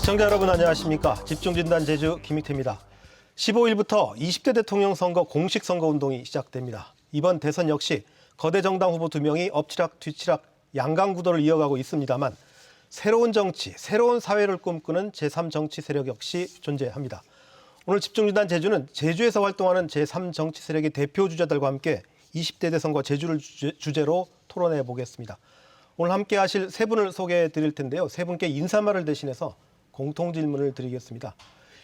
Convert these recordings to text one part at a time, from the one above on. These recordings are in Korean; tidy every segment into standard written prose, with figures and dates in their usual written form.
시청자 여러분 안녕하십니까. 집중진단 제주 김익태입니다. 15일부터 20대 대통령 선거 공식 선거 운동이 시작됩니다. 이번 대선 역시 거대 정당 후보 2명이 엎치락 뒤치락 양강 구도를 이어가고 있습니다만 새로운 정치, 새로운 사회를 꿈꾸는 제3정치 세력 역시 존재합니다. 오늘 집중진단 제주는 제주에서 활동하는 제3정치 세력의 대표 주자들과 함께 20대 대선과 제주를 주제로 토론해 보겠습니다. 오늘 함께 하실 세 분을 소개해 드릴 텐데요. 세 분께 인사말을 대신해서 공통 질문을 드리겠습니다.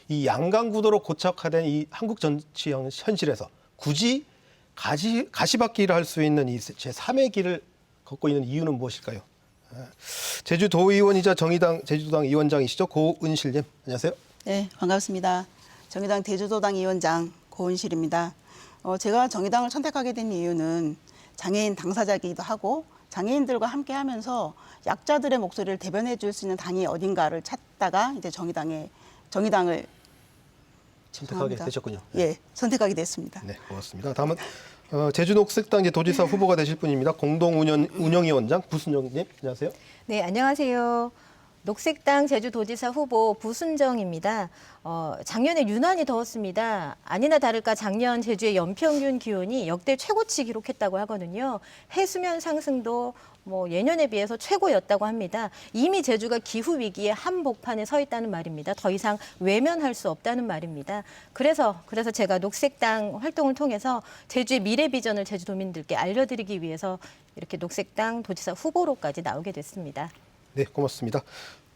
이 양강 구도로 고착화된 이 한국 정치 현실에서 굳이 가시밭길을 할 수 있는 이 제3의 길을 걷고 있는 이유는 무엇일까요? 제주도의원이자 정의당 제주도당 위원장이시죠. 고은실님, 안녕하세요. 네, 반갑습니다. 정의당 제주도당 위원장 고은실입니다. 제가 정의당을 선택하게 된 이유는 장애인 당사자이기도 하고 장애인들과 함께하면서 약자들의 목소리를 대변해 줄 수 있는 당이 어딘가를 찾다가 이제 정의당을 선택하게 되셨군요. 예, 선택하게 됐습니다. 네, 고맙습니다. 다음은 제주녹색당 도지사 후보가 되실 분입니다. 공동운영위원장 부순정님, 안녕하세요. 네, 안녕하세요. 녹색당 제주도지사 후보 부순정입니다. 작년에 유난히 더웠습니다. 아니나 다를까 작년 제주의 연평균 기온이 역대 최고치 기록했다고 하거든요. 해수면 상승도 예년에 비해서 최고였다고 합니다. 이미 제주가 기후 위기의 한복판에 서 있다는 말입니다. 더 이상 외면할 수 없다는 말입니다. 그래서 제가 녹색당 활동을 통해서 제주의 미래 비전을 제주도민들께 알려드리기 위해서 이렇게 녹색당 도지사 후보로까지 나오게 됐습니다. 네, 고맙습니다.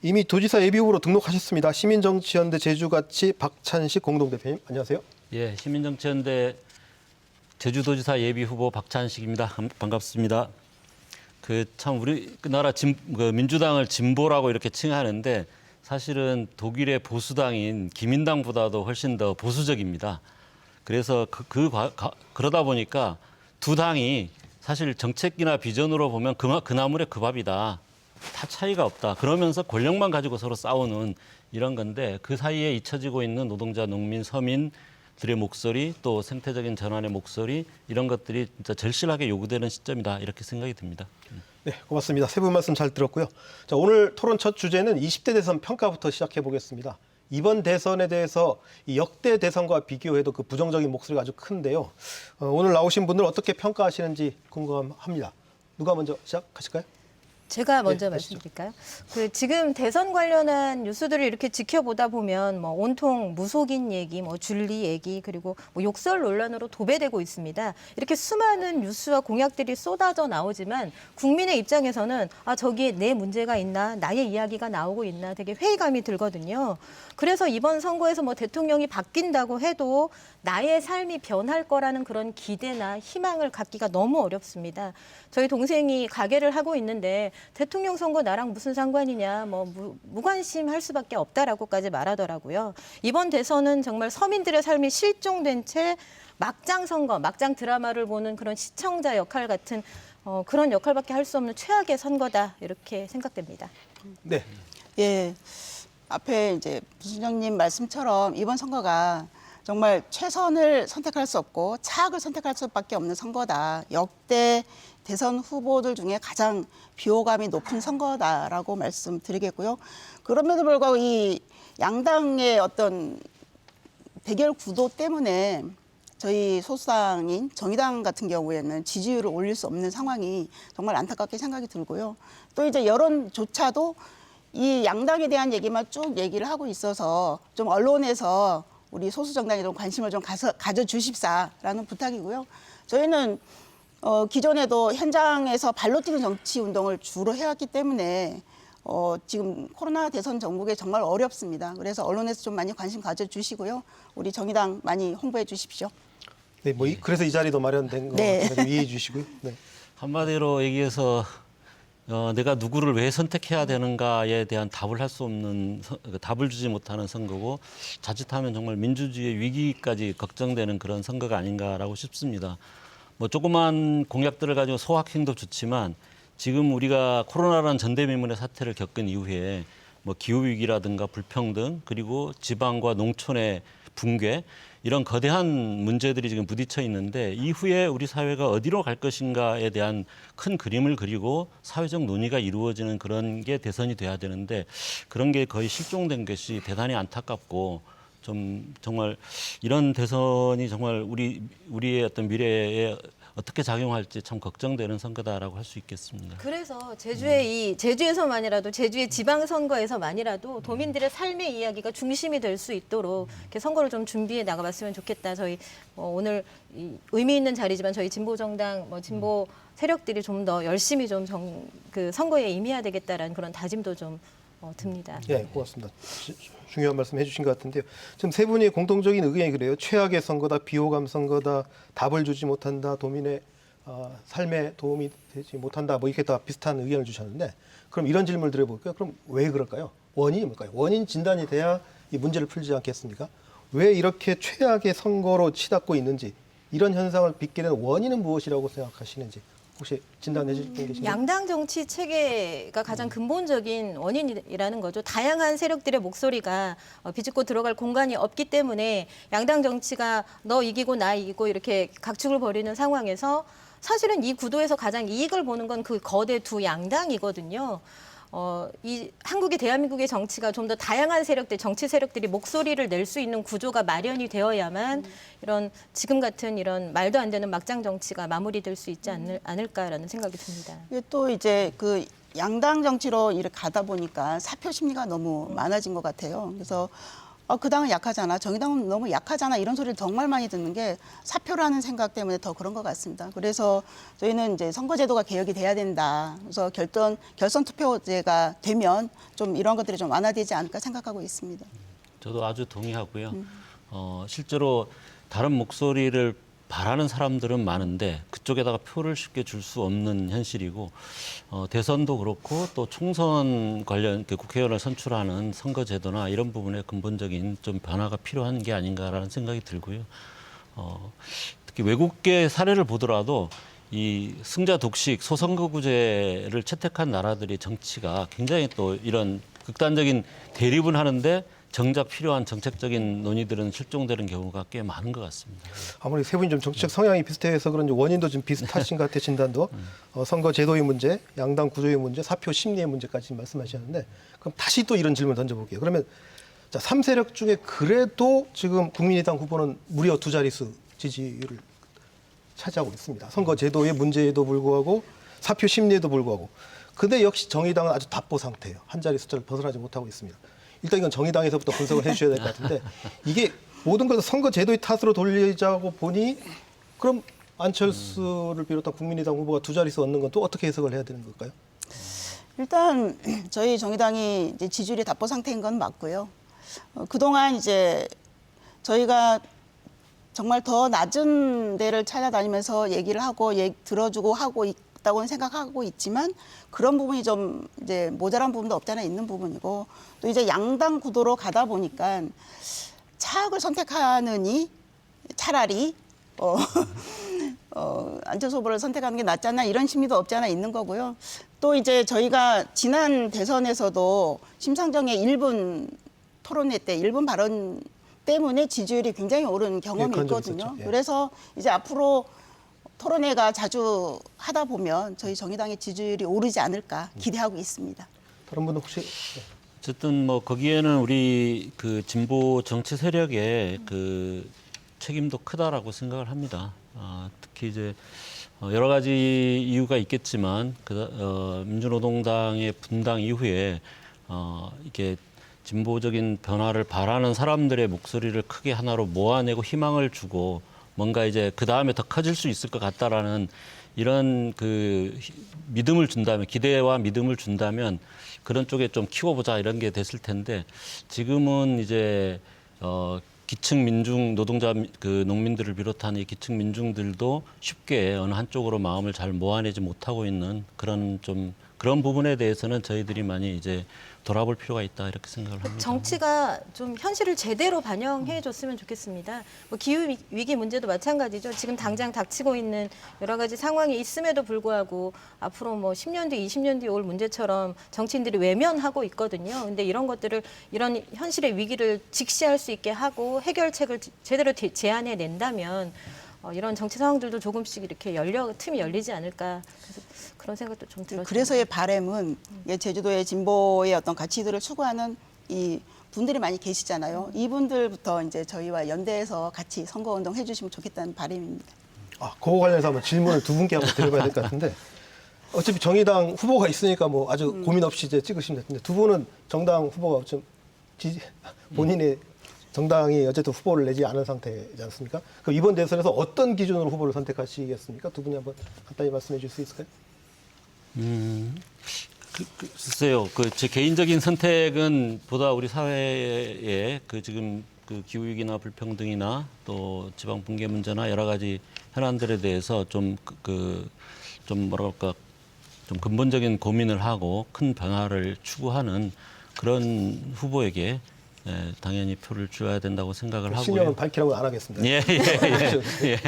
이미 도지사 예비후보로 등록하셨습니다. 시민정치연대 제주가치 박찬식 공동대표님, 안녕하세요. 예, 시민정치연대 제주도지사 예비후보 박찬식입니다. 반갑습니다. 참 우리나라 민주당을 진보라고 이렇게 칭하는데 사실은 독일의 보수당인 기민당보다도 훨씬 더 보수적입니다. 그래서 그러다 보니까 두 당이 사실 정책이나 비전으로 보면 그 나물의 그 밥이다. 다 차이가 없다. 그러면서 권력만 가지고 서로 싸우는 이런 건데 그 사이에 잊혀지고 있는 노동자, 농민, 서민들의 목소리 또 생태적인 전환의 목소리 이런 것들이 진짜 절실하게 요구되는 시점이다. 이렇게 생각이 듭니다. 네, 고맙습니다. 세 분 말씀 잘 들었고요. 자, 오늘 토론 첫 주제는 20대 대선 평가부터 시작해 보겠습니다. 이번 대선에 대해서 이 역대 대선과 비교해도 그 부정적인 목소리가 아주 큰데요. 오늘 나오신 분들 어떻게 평가하시는지 궁금합니다. 누가 먼저 시작하실까요? 제가 먼저 네, 말씀드릴까요? 지금 대선 관련한 뉴스들을 이렇게 지켜보다 보면 온통 무속인 얘기, 줄리 얘기, 그리고 욕설 논란으로 도배되고 있습니다. 이렇게 수많은 뉴스와 공약들이 쏟아져 나오지만 국민의 입장에서는 저기에 내 문제가 있나, 나의 이야기가 나오고 있나 되게 회의감이 들거든요. 그래서 이번 선거에서 대통령이 바뀐다고 해도 나의 삶이 변할 거라는 그런 기대나 희망을 갖기가 너무 어렵습니다. 저희 동생이 가게를 하고 있는데 대통령 선거 나랑 무슨 상관이냐, 무관심할 수밖에 없다라고까지 말하더라고요. 이번 대선은 정말 서민들의 삶이 실종된 채 막장 선거, 막장 드라마를 보는 그런 시청자 역할 같은 그런 역할밖에 할 수 없는 최악의 선거다 이렇게 생각됩니다. 네. 예, 앞에 이제 부순정님 말씀처럼 이번 선거가 정말 최선을 선택할 수 없고 차악을 선택할 수밖에 없는 선거다. 역대 대선 후보들 중에 가장 비호감이 높은 선거다라고 말씀드리겠고요. 그럼에도 불구하고 이 양당의 어떤 대결 구도 때문에 저희 소수당인 정의당 같은 경우에는 지지율을 올릴 수 없는 상황이 정말 안타깝게 생각이 들고요. 또 이제 여론조차도 이 양당에 대한 얘기만 쭉 얘기를 하고 있어서 좀 언론에서 우리 소수 정당에 좀 관심을 좀 가져주십사라는 부탁이고요. 저희는 기존에도 현장에서 발로 뛰는 정치 운동을 주로 해왔기 때문에 지금 코로나 대선 전국에 정말 어렵습니다. 그래서 언론에서 좀 많이 관심 가져주시고요. 우리 정의당 많이 홍보해 주십시오. 네, 그래서 이 자리도 마련된 거 네. 이해해 주시고요. 네. 한마디로 얘기해서 내가 누구를 왜 선택해야 되는가에 대한 답을 할 수 없는 답을 주지 못하는 선거고 자칫하면 정말 민주주의의 위기까지 걱정되는 그런 선거가 아닌가라고 싶습니다. 조그만 공약들을 가지고 소확행도 좋지만 지금 우리가 코로나라는 전대미문의 사태를 겪은 이후에 기후위기라든가 불평등 그리고 지방과 농촌의 붕괴 이런 거대한 문제들이 지금 부딪혀 있는데 이후에 우리 사회가 어디로 갈 것인가에 대한 큰 그림을 그리고 사회적 논의가 이루어지는 그런 게 대선이 돼야 되는데 그런 게 거의 실종된 것이 대단히 안타깝고 좀 정말 이런 대선이 정말 우리의 어떤 미래에 어떻게 작용할지 참 걱정되는 선거다라고 할 수 있겠습니다. 그래서 제주에서만이라도 제주의 지방선거에서만이라도 도민들의 삶의 이야기가 중심이 될 수 있도록 이렇게 선거를 좀 준비해 나가봤으면 좋겠다. 저희 오늘 의미 있는 자리지만 저희 진보 정당 진보 세력들이 좀 더 열심히 좀 그 선거에 임해야 되겠다라는 그런 다짐도 좀 듭니다. 예, 고맙습니다. 중요한 말씀 해주신 것 같은데요. 지금 세 분이 공통적인 의견이 그래요. 최악의 선거다, 비호감 선거다, 답을 주지 못한다, 도민의 삶에 도움이 되지 못한다, 뭐 이렇게 다 비슷한 의견을 주셨는데, 그럼 이런 질문을 드려볼게요. 그럼 왜 그럴까요? 원인이 뭘까요? 원인 진단이 돼야 이 문제를 풀지 않겠습니까? 왜 이렇게 최악의 선거로 치닫고 있는지, 이런 현상을 빚게 된 원인은 무엇이라고 생각하시는지 혹시 진단해 주실 분 계신가요? 양당 정치 체계가 가장 근본적인 원인이라는 거죠. 다양한 세력들의 목소리가 비집고 들어갈 공간이 없기 때문에 양당 정치가 너 이기고 나 이기고 이렇게 각축을 벌이는 상황에서 사실은 이 구도에서 가장 이익을 보는 건 그 거대 두 양당이거든요. 이 대한민국의 정치가 좀 더 다양한 세력들, 정치 세력들이 목소리를 낼 수 있는 구조가 마련이 되어야만 이런 지금 같은 이런 말도 안 되는 막장 정치가 마무리될 수 있지 않을까라는 생각이 듭니다. 이게 또 이제 그 양당 정치로 이렇게 가다 보니까 사표 심리가 너무 많아진 것 같아요. 그래서 그 당은 약하잖아, 정의당은 너무 약하잖아 이런 소리를 정말 많이 듣는 게 사표라는 생각 때문에 더 그런 것 같습니다. 그래서 저희는 이제 선거제도가 개혁이 돼야 된다. 그래서 결선 투표제가 되면 좀 이런 것들이 좀 완화되지 않을까 생각하고 있습니다. 저도 아주 동의하고요. 실제로 다른 목소리를 바라는 사람들은 많은데 그쪽에다가 표를 쉽게 줄 수 없는 현실이고 대선도 그렇고 또 총선 관련 국회의원을 선출하는 선거제도나 이런 부분에 근본적인 좀 변화가 필요한 게 아닌가라는 생각이 들고요. 특히 외국계 사례를 보더라도 이 승자 독식 소선거구제를 채택한 나라들이 정치가 굉장히 또 이런 극단적인 대립은 하는데 정작 필요한 정책적인 논의들은 실종되는 경우가 꽤 많은 것 같습니다. 아무리 세 분이 좀 정치적 성향이 비슷해서 그런지 원인도 좀 비슷하신 것 같아요. 진단도. 선거 제도의 문제, 양당 구조의 문제, 사표 심리의 문제까지 말씀하셨는데 그럼 다시 또 이런 질문 던져볼게요. 그러면 자, 3세력 중에 그래도 지금 국민의당 후보는 무려 2자릿수 지지율을 차지하고 있습니다. 선거 제도의 문제에도 불구하고 사표 심리에도 불구하고. 근데 역시 정의당은 아주 답보 상태예요. 한 자리 숫자를 벗어나지 못하고 있습니다. 일단 이건 정의당에서부터 분석을 해주셔야 될 것 같은데 이게 모든 것을 선거 제도의 탓으로 돌리자고 보니 그럼 안철수를 비롯한 국민의당 후보가 2자릿수 얻는 건 또 어떻게 해석을 해야 되는 걸까요? 일단 저희 정의당이 이제 지지율이 답보 상태인 건 맞고요. 그동안 이제 저희가 정말 더 낮은 데를 찾아다니면서 얘기를 하고 들어주고 하고 있다고는 생각하고 있지만 그런 부분이 좀 이제 모자란 부분도 없지 않아 있는 부분이고 또 이제 양당 구도로 가다 보니까 차악을 선택하느니 차라리 안철수 후보를 선택하는 게 낫지 않나 이런 심리도 없지 않아 있는 거고요. 또 이제 저희가 지난 대선에서도 심상정의 1분 토론회 때 1분 발언 때문에 지지율이 굉장히 오른 경험이 있거든요. 예. 그래서 이제 앞으로 토론회가 자주 하다 보면 저희 정의당의 지지율이 오르지 않을까 기대하고 있습니다. 다른 분은 혹시 어쨌든 뭐 거기에는 우리 그 진보 정치 세력의 그 책임도 크다라고 생각을 합니다. 특히 이제 여러 가지 이유가 있겠지만 민주노동당의 분당 이후에 이게 진보적인 변화를 바라는 사람들의 목소리를 크게 하나로 모아내고 희망을 주고 뭔가 이제 그 다음에 더 커질 수 있을 것 같다라는 이런 그 믿음을 준다면 기대와 믿음을 준다면 그런 쪽에 좀 키워보자 이런 게 됐을 텐데 지금은 이제 기층 민중 노동자 그 농민들을 비롯한 이 기층 민중들도 쉽게 어느 한쪽으로 마음을 잘 모아내지 못하고 있는 그런 좀 그런 부분에 대해서는 저희들이 많이 이제 돌아볼 필요가 있다 이렇게 생각을 합니다. 정치가 좀 현실을 제대로 반영해 줬으면 좋겠습니다. 뭐 기후 위기 문제도 마찬가지죠. 지금 당장 닥치고 있는 여러 가지 상황이 있음에도 불구하고 앞으로 뭐 10년 뒤, 20년 뒤 올 문제처럼 정치인들이 외면하고 있거든요. 근데 이런 것들을 이런 현실의 위기를 직시할 수 있게 하고 해결책을 제대로 제안해 낸다면 이런 정치 상황들도 조금씩 이렇게 틈이 열리지 않을까. 그래서 그런 생각도 좀 들었습니다. 그래서의 바람은 제주도의 진보의 어떤 가치들을 추구하는 이 분들이 많이 계시잖아요. 이분들부터 이제 저희와 연대해서 같이 선거운동 해주시면 좋겠다는 바람입니다. 그거 관련해서 한번 질문을 두 분께 한번 드려봐야 될 것 같은데 어차피 정의당 후보가 있으니까 뭐 아주 고민 없이 이제 찍으시면 될 텐데 두 분은 정당 후보가 좀 본인의 정당이 어쨌든 후보를 내지 않은 상태지 않습니까? 그럼 이번 대선에서 어떤 기준으로 후보를 선택하시겠습니까? 두 분이 한번 간단히 말씀해 주실 수 있을까요? 글쎄요. 제 개인적인 선택은 보다 우리 사회에 지금 기후위기나 불평등이나 또 지방 붕괴 문제나 여러 가지 현안들에 대해서 좀 뭐랄까 좀 근본적인 고민을 하고 큰 변화를 추구하는 그런 후보에게 당연히 표를 줘야 된다고 생각을 하고요. 실명은 밝히라고 안 하겠습니다.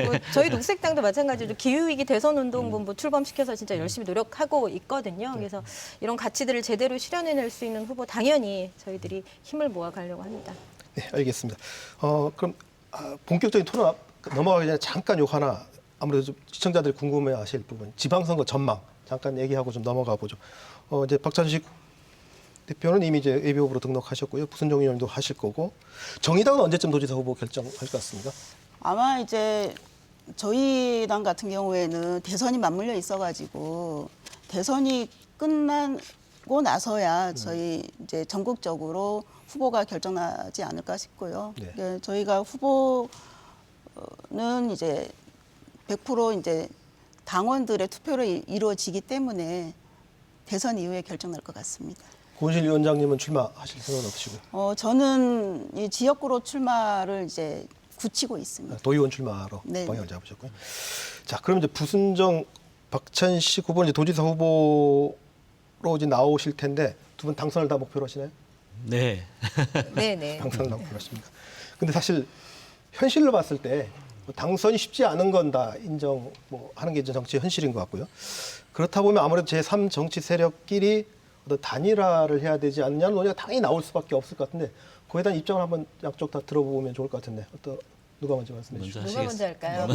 뭐 저희 녹색당도 마찬가지로 기후위기 대선운동본부 출범시켜서 진짜 열심히 노력하고 있거든요. 그래서 이런 가치들을 제대로 실현해낼 수 있는 후보 당연히 저희들이 힘을 모아가려고 합니다. 네, 알겠습니다. 그럼 본격적인 토론 넘어가기 전에 잠깐 요 하나 아무래도 좀 시청자들이 궁금해하실 부분 지방선거 전망 잠깐 얘기하고 좀 넘어가 보죠. 이제 박찬식 대표는 이미 이제 예비후보로 등록하셨고요. 부순정 의원도 하실 거고 정의당은 언제쯤 도지사 후보 결정할 것 같습니까? 아마 이제 저희 당 같은 경우에는 대선이 맞물려 있어가지고 대선이 끝나고 나서야 저희 이제 전국적으로 후보가 결정나지 않을까 싶고요. 네. 저희가 후보는 이제 100% 이제 당원들의 투표로 이루어지기 때문에 대선 이후에 결정날 것 같습니다. 고은실 위원장님은 출마하실 생각은 없으시고요. 저는 이 지역구로 출마를 이제 굳히고 있습니다. 도의원 출마로 네. 방향을 잡으셨고요. 자, 그럼 이제 부순정 박찬식 후보는 이제 도지사 후보로 이제 나오실 텐데 두 분 당선을 다 목표로 하시나요? 네. 네네. 당선을 다 목표로 하십니까? 근데 사실 현실로 봤을 때 당선이 쉽지 않은 건 다 인정하는 게 이제 정치 현실인 것 같고요. 그렇다 보면 아무래도 제3 정치 세력끼리 어떤 단일화를 해야 되지 않느냐는 논의가 당연히 나올 수밖에 없을 것 같은데 그에 대한 입장을 한번 양쪽 다 들어보면 좋을 것 같은데 누가 먼저 말씀해 주시죠? 누가 먼저 할까요?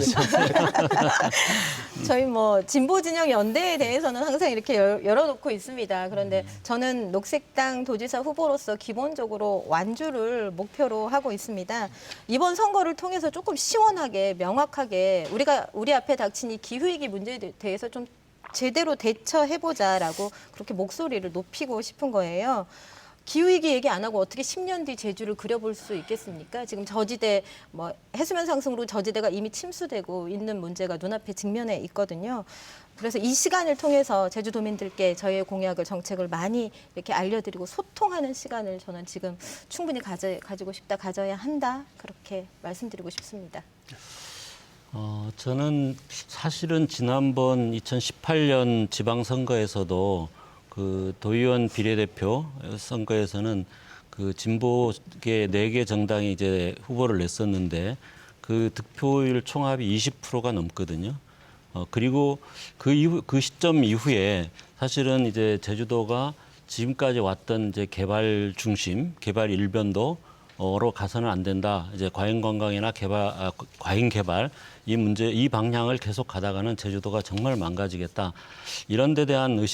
저희 뭐 진보 진영 연대에 대해서는 항상 이렇게 열어놓고 있습니다. 그런데 저는 녹색당 도지사 후보로서 기본적으로 완주를 목표로 하고 있습니다. 이번 선거를 통해서 조금 시원하게 명확하게 우리 앞에 닥친 이 기후위기 문제에 대해서 좀 제대로 대처해보자라고 그렇게 목소리를 높이고 싶은 거예요. 기후위기 얘기 안 하고 어떻게 10년 뒤 제주를 그려볼 수 있겠습니까? 지금 저지대, 해수면 상승으로 저지대가 이미 침수되고 있는 문제가 눈앞에 직면해 있거든요. 그래서 이 시간을 통해서 제주도민들께 저희의 공약을, 정책을 많이 이렇게 알려드리고 소통하는 시간을 저는 지금 충분히 가져야 한다. 그렇게 말씀드리고 싶습니다. 저는 사실은 지난번 2018년 지방선거에서도 그 도의원 비례대표 선거에서는 그 진보계 4개 정당이 이제 후보를 냈었는데 그 득표율 총합이 20%가 넘거든요. 그리고 그 시점 이후에 사실은 이제 제주도가 지금까지 왔던 이제 개발 중심, 개발 일변도로 가서는 안 된다. 이제 과잉 관광이나 과잉 개발 이 방향을 계속 가다가는 제주도가 정말 망가지겠다. 이런 데 대한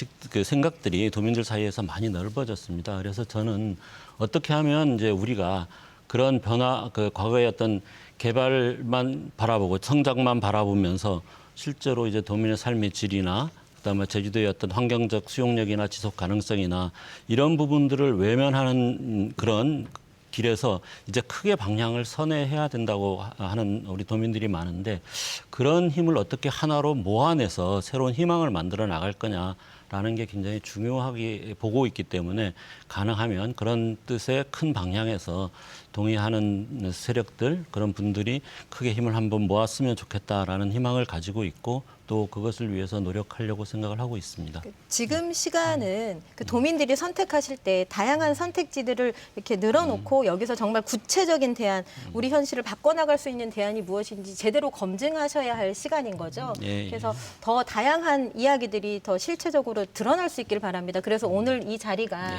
생각들이 도민들 사이에서 많이 넓어졌습니다. 그래서 저는 어떻게 하면 이제 우리가 그런 변화, 과거의 어떤 개발만 바라보고 성장만 바라보면서 실제로 이제 도민의 삶의 질이나 그다음에 제주도의 어떤 환경적 수용력이나 지속 가능성이나 이런 부분들을 외면하는 그런 길에서 이제 크게 방향을 선회해야 된다고 하는 우리 도민들이 많은데 그런 힘을 어떻게 하나로 모아내서 새로운 희망을 만들어 나갈 거냐라는 게 굉장히 중요하게 보고 있기 때문에 가능하면 그런 뜻의 큰 방향에서 동의하는 세력들 그런 분들이 크게 힘을 한번 모았으면 좋겠다라는 희망을 가지고 있고 또 그것을 위해서 노력하려고 생각을 하고 있습니다. 지금 시간은 그 도민들이 선택하실 때 다양한 선택지들을 이렇게 늘어놓고 여기서 정말 구체적인 대안, 우리 현실을 바꿔나갈 수 있는 대안이 무엇인지 제대로 검증하셔야 할 시간인 거죠. 예, 그래서 더 다양한 이야기들이 더 실체적으로 드러날 수 있길 바랍니다. 그래서 오늘 이 자리가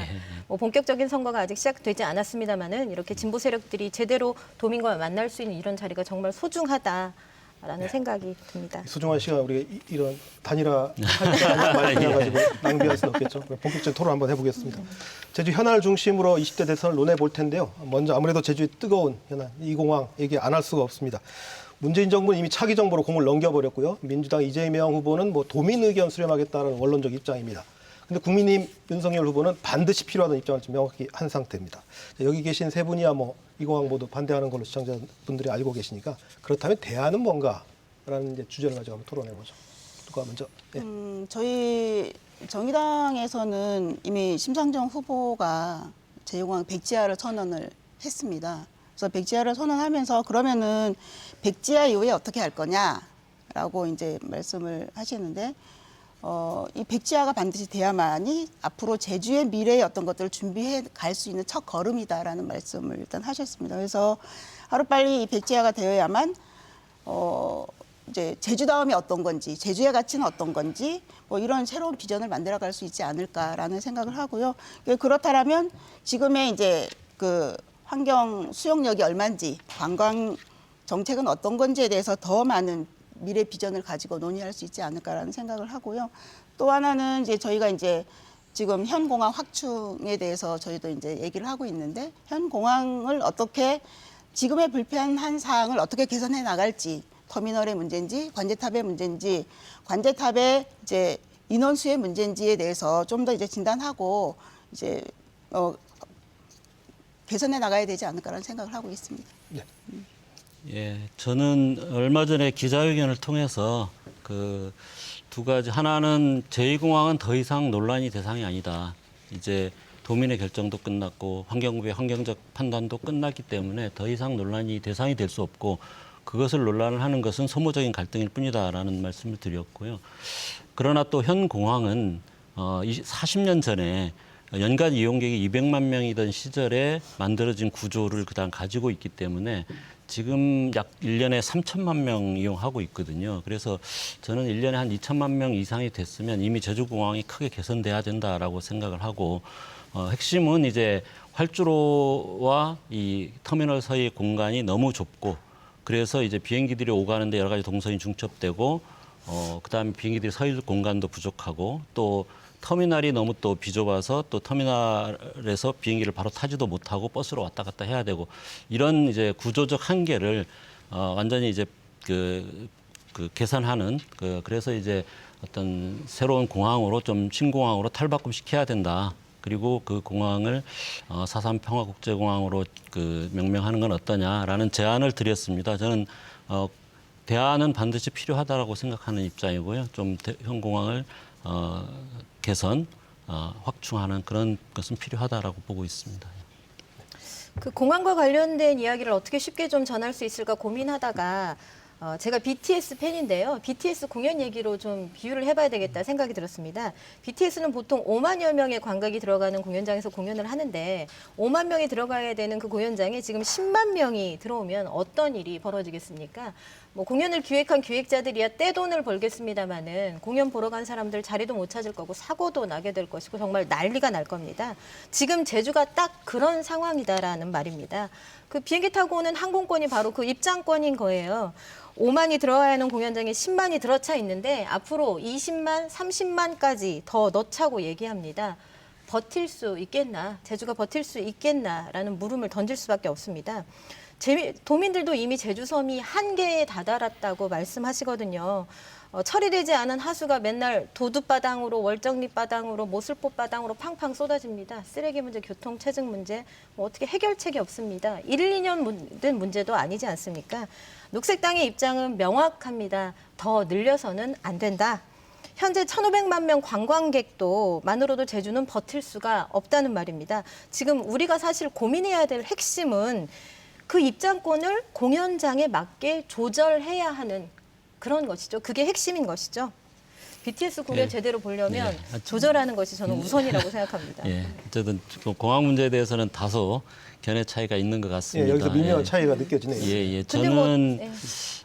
뭐 본격적인 선거가 아직 시작되지 않았습니다만은 이렇게 진보 세력들이 제대로 도민과 만날 수 있는 이런 자리가 정말 소중하다라는 생각이 듭니다. 소중한 시간 우리가 이런 단일화 많이 가지고 낭비할 수는 없겠죠. 본격적인 토론 한번 해보겠습니다. 제주 현안을 중심으로 20대 대선을 논해 볼 텐데요. 먼저 아무래도 제주의 뜨거운 현안 이공항 얘기 안 할 수가 없습니다. 문재인 정부는 이미 차기 정부로 공을 넘겨버렸고요. 민주당 이재명 후보는 뭐 도민 의견 수렴하겠다는 원론적 입장입니다. 근데 국민의힘 윤석열 후보는 반드시 필요하다는 입장을 좀 명확히 한 상태입니다. 여기 계신 세 분이야 뭐 이공항 모두 반대하는 걸로 시청자분들이 알고 계시니까 그렇다면 대안은 뭔가라는 이제 주제를 가지고 한번 토론해보죠. 누가 먼저? 네. 저희 정의당에서는 이미 심상정 후보가 제6공항 백지화를 선언을 했습니다. 그래서 백지화를 선언하면서 그러면은 백지화 이후에 어떻게 할 거냐라고 이제 말씀을 하시는데 이 백지화가 반드시 돼야만이 앞으로 제주의 미래의 어떤 것들을 준비해 갈 수 있는 첫 걸음이다라는 말씀을 일단 하셨습니다. 그래서 하루빨리 이 백지화가 되어야만 이제 제주다움이 어떤 건지, 제주의 가치는 어떤 건지, 뭐 이런 새로운 비전을 만들어갈 수 있지 않을까라는 생각을 하고요. 그렇다면 지금의 이제 그 환경 수용력이 얼마인지, 관광 정책은 어떤 건지에 대해서 더 많은 미래 비전을 가지고 논의할 수 있지 않을까라는 생각을 하고요. 또 하나는 이제 저희가 이제 지금 현 공항 확충에 대해서 저희도 이제 얘기를 하고 있는데 현 공항을 어떻게 지금의 불편한 사항을 어떻게 개선해 나갈지 터미널의 문제인지 관제탑의 문제인지 관제탑의 이제 인원수의 문제인지에 대해서 좀 더 이제 진단하고 이제 개선해 나가야 되지 않을까라는 생각을 하고 있습니다. 네. 예, 저는 얼마 전에 기자회견을 통해서 그 두 가지 하나는 제2공항은 더 이상 논란이 대상이 아니다. 이제 도민의 결정도 끝났고 환경부의 환경적 판단도 끝났기 때문에 더 이상 논란이 대상이 될 수 없고 그것을 논란을 하는 것은 소모적인 갈등일 뿐이다라는 말씀을 드렸고요. 그러나 또 현 공항은 40년 전에 연간 이용객이 200만 명이던 시절에 만들어진 구조를 그다음 가지고 있기 때문에 지금 약 1년에 3천만 명 이용하고 있거든요. 그래서 저는 1년에 한 2천만 명 이상이 됐으면 이미 제주공항이 크게 개선돼야 된다라고 생각을 하고 핵심은 이제 활주로와 이 터미널 사이의 공간이 너무 좁고 그래서 이제 비행기들이 오가는데 여러 가지 동선이 중첩되고 그다음에 비행기들이 서 있을 공간도 부족하고 또 터미널이 너무 또 비좁아서 또 터미널에서 비행기를 바로 타지도 못하고 버스로 왔다 갔다 해야 되고 이런 이제 구조적 한계를 완전히 이제 그 개선하는 그래서 이제 어떤 새로운 공항으로 좀 신공항으로 탈바꿈 시켜야 된다. 그리고 그 공항을 4.3 평화국제공항으로 명명하는 건 어떠냐라는 제안을 드렸습니다. 저는 대안은 반드시 필요하다라고 생각하는 입장이고요. 좀 현 공항을 개선, 확충하는 그런 것은 필요하다라고 보고 있습니다. 그 공항과 관련된 이야기를 어떻게 쉽게 좀 전할 수 있을까 고민하다가 제가 BTS 팬인데요. BTS 공연 얘기로 좀 비유를 해봐야 되겠다 생각이 들었습니다. BTS는 보통 5만여 명의 관객이 들어가는 공연장에서 공연을 하는데 5만 명이 들어가야 되는 그 공연장에 지금 10만 명이 들어오면 어떤 일이 벌어지겠습니까? 뭐 공연을 기획한 기획자들이야 떼돈을 벌겠습니다마는 공연 보러 간 사람들 자리도 못 찾을 거고 사고도 나게 될 것이고 정말 난리가 날 겁니다. 지금 제주가 딱 그런 상황이다라는 말입니다. 그 비행기 타고 오는 항공권이 바로 그 입장권인 거예요. 5만이 들어와야 하는 공연장에 10만이 들어차 있는데 앞으로 20만, 30만까지 더 넣자고 얘기합니다. 버틸 수 있겠나? 제주가 버틸 수 있겠나라는 물음을 던질 수밖에 없습니다. 도민들도 이미 제주섬이 한계에 다다랐다고 말씀하시거든요. 처리되지 않은 하수가 맨날 도두바당으로 월정리바당으로 모슬포바당으로 팡팡 쏟아집니다. 쓰레기 문제, 교통 체증 문제 뭐 어떻게 해결책이 없습니다. 1, 2년 된 문제도 아니지 않습니까? 녹색당의 입장은 명확합니다. 더 늘려서는 안 된다. 현재 1,500만 명 관광객도 만으로도 제주는 버틸 수가 없다는 말입니다. 지금 우리가 사실 고민해야 될 핵심은 그 입장권을 공연장에 맞게 조절해야 하는 그런 것이죠. 그게 핵심인 것이죠. BTS 공연 예. 제대로 보려면 예. 조절하는 것이 저는 우선이라고 생각합니다. 예, 어쨌든 공항 문제에 대해서는 다소 견해 차이가 있는 것 같습니다. 예, 여기서 미묘한 차이가 느껴지네요. 예, 예. 근데 뭐, 저는 예.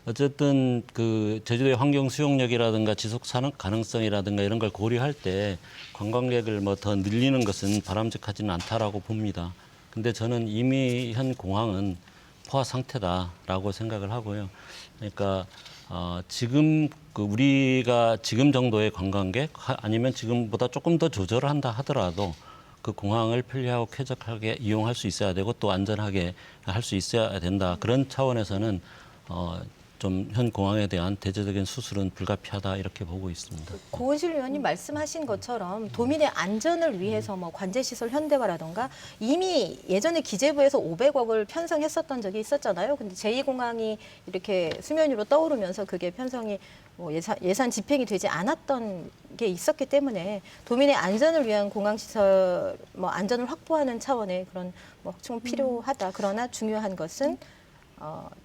어쨌든 그 제주도의 환경 수용력이라든가 지속 산업 가능성이라든가 이런 걸 고려할 때 관광객을 뭐 더 늘리는 것은 바람직하지는 않다라고 봅니다. 근데 저는 이미 현 공항은 포화 상태다라고 생각을 하고요. 그러니까 지금 우리가 지금 정도의 관광객 아니면 지금보다 조금 더 조절을 한다 하더라도 그 공항을 편리하고 쾌적하게 이용할 수 있어야 되고 또 안전하게 할 수 있어야 된다. 그런 차원에서는 좀 현 공항에 대한 대대적인 수술은 불가피하다 이렇게 보고 있습니다. 고은실 의원님 말씀하신 것처럼 도민의 안전을 위해서 뭐 관제시설 현대화라던가 이미 예전에 기재부에서 500억을 편성했었던 적이 있었잖아요. 근데 제2공항이 이렇게 수면 위로 떠오르면서 그게 편성이 뭐 예산 집행이 되지 않았던 게 있었기 때문에 도민의 안전을 위한 공항시설 뭐 안전을 확보하는 차원의 그런 뭐 확충은 필요하다. 그러나 중요한 것은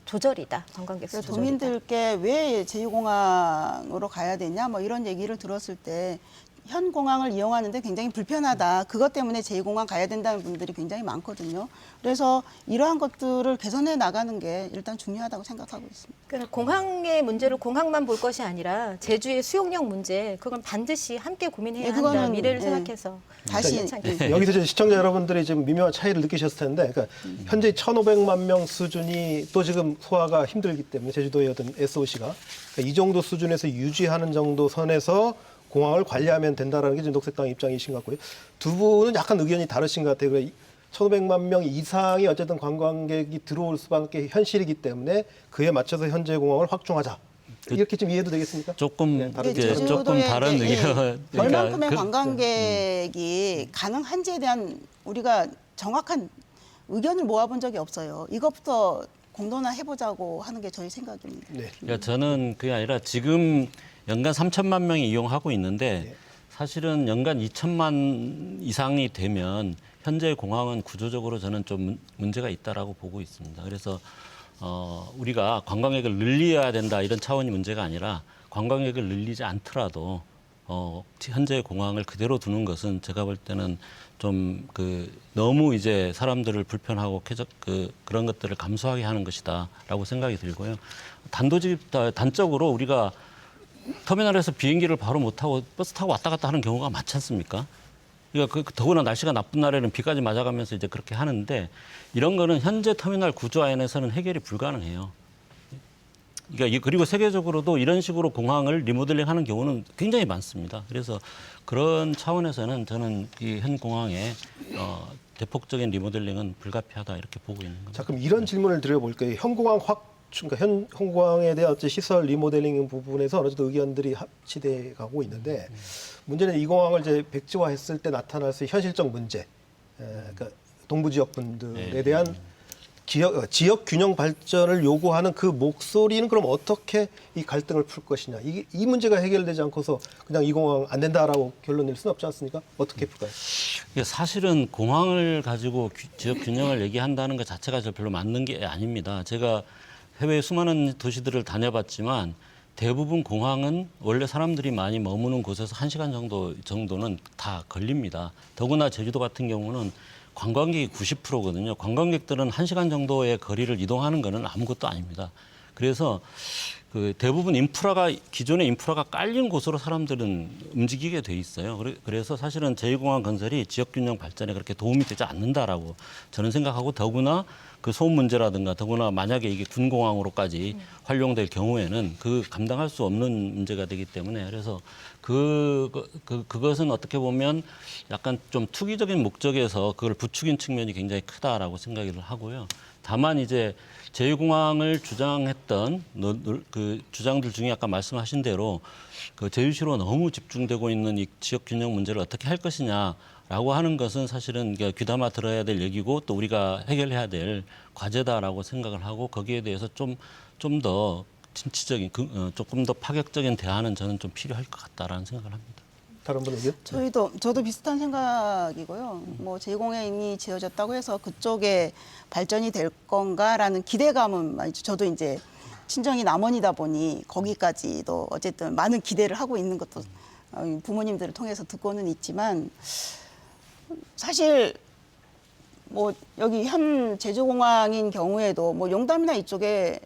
조절이다. 관광객 수 조절이다. 도민들께 왜 제2공항으로 가야 되냐 뭐 이런 얘기를 들었을 때 현 공항을 이용하는데 굉장히 불편하다. 그것 때문에 제2공항 가야 된다는 분들이 굉장히 많거든요. 그래서 이러한 것들을 개선해 나가는 게 일단 중요하다고 생각하고 있습니다. 그러니까 공항의 문제를 공항만 볼 것이 아니라 제주의 수용력 문제 그건 반드시 함께 고민해야 예, 한다. 그거는, 미래를 예. 생각해서 다시 괜찮겠습니다. 여기서 이제 시청자 여러분들이 지금 미묘한 차이를 느끼셨을 텐데, 그러니까 현재 1,500만 명 수준이 또 지금 소화가 힘들기 때문에 제주도의 어떤 SOC가 그러니까 이 정도 수준에서 유지하는 정도 선에서 공항을 관리하면 된다라는 게 지금 녹색당 입장이신 것 같고요. 두 분은 약간 의견이 다르신 것 같아요. 1,500만 명 이상이 어쨌든 관광객이 들어올 수밖에 현실이기 때문에 그에 맞춰서 현재 공항을 확충하자. 이렇게 좀 이해도 되겠습니까? 조금 네, 다른 이제 제주도의 조금 다른 이제, 의견. 얼만큼의 관광객이 가능한지에 대한 우리가 정확한 의견을 모아본 적이 없어요. 이것부터 공론화해보자고 하는 게 저희 생각입니다. 네. 그러니까 저는 그게 아니라 지금 연간 3천만 명이 이용하고 있는데 사실은 연간 2천만 이상이 되면 현재 공항은 구조적으로 저는 좀 문제가 있다라고 보고 있습니다. 그래서 우리가 관광객을 늘려야 된다 이런 차원이 문제가 아니라 관광객을 늘리지 않더라도 현재 공항을 그대로 두는 것은 제가 볼 때는 좀 너무 이제 사람들을 불편하고 그런 것들을 감수하게 하는 것이다라고 생각이 들고요. 단적으로 우리가 터미널에서 비행기를 바로 못 타고 버스 타고 왔다 갔다 하는 경우가 많지 않습니까? 그러니까 더구나 날씨가 나쁜 날에는 비까지 맞아가면서 이제 그렇게 하는데 이런 거는 현재 터미널 구조 안에서는 해결이 불가능해요. 그러니까 그리고 세계적으로도 이런 식으로 공항을 리모델링하는 경우는 굉장히 많습니다. 그래서 그런 차원에서는 저는 이 현 공항의 대폭적인 리모델링은 불가피하다 이렇게 보고 있는 겁니다. 자, 그럼 이런 질문을 드려볼게요. 현공항 그러니까 현공항에 대한 어떤 시설 리모델링 부분에서 어느 정도 의견들이 합치돼 가고 있는데 문제는 이 공항을 이제 백지화했을 때 나타날 수 있는 현실적 문제, 그러니까 동부 지역 분들에 대한 지역 균형 발전을 요구하는 그 목소리는 그럼 어떻게 이 갈등을 풀 것이냐. 이 문제가 해결되지 않고서 그냥 이 공항 안 된다라고 결론 낼 수는 없지 않습니까? 어떻게 풀까요? 사실은 공항을 가지고 지역 균형을 얘기한다는 것 자체가 저 별로 맞는 게 아닙니다. 제가 해외 수많은 도시들을 다녀봤지만 대부분 공항은 원래 사람들이 많이 머무는 곳에서 1시간 정도는 다 걸립니다. 더구나 제주도 같은 경우는 관광객이 90%거든요. 관광객들은 1시간 정도의 거리를 이동하는 것은 아무것도 아닙니다. 그래서 대부분 기존의 인프라가 깔린 곳으로 사람들은 움직이게 돼 있어요. 그래서 사실은 제2공항 건설이 지역균형 발전에 그렇게 도움이 되지 않는다라고 저는 생각하고 더구나 그 소음 문제라든가 더구나 만약에 이게 군공항으로까지 활용될 경우에는 감당할 수 없는 문제가 되기 때문에 그래서 그것은 어떻게 보면 약간 좀 투기적인 목적에서 그걸 부추긴 측면이 굉장히 크다라고 생각을 하고요. 다만 이제 제2공항을 주장했던 그 주장들 중에 아까 말씀하신 대로 그 제주시로 너무 집중되고 있는 이 지역 균형 문제를 어떻게 할 것이냐라고 하는 것은 사실은 귀담아 들어야 될 얘기고 또 우리가 해결해야 될 과제다라고 생각을 하고 거기에 대해서 좀 더 진취적인 조금 더 파격적인 대안은 저는 좀 필요할 것 같다라는 생각을 합니다. 다른 분 의견? 저도 비슷한 생각이고요. 뭐 제2공항이 이미 지어졌다고 해서 그쪽에 발전이 될 건가라는 기대감은 저도 이제 친정이 남원이다 보니 거기까지도 어쨌든 많은 기대를 하고 있는 것도 부모님들을 통해서 듣고는 있지만 사실 뭐 여기 현 제주공항인 경우에도 뭐 용담이나 이쪽에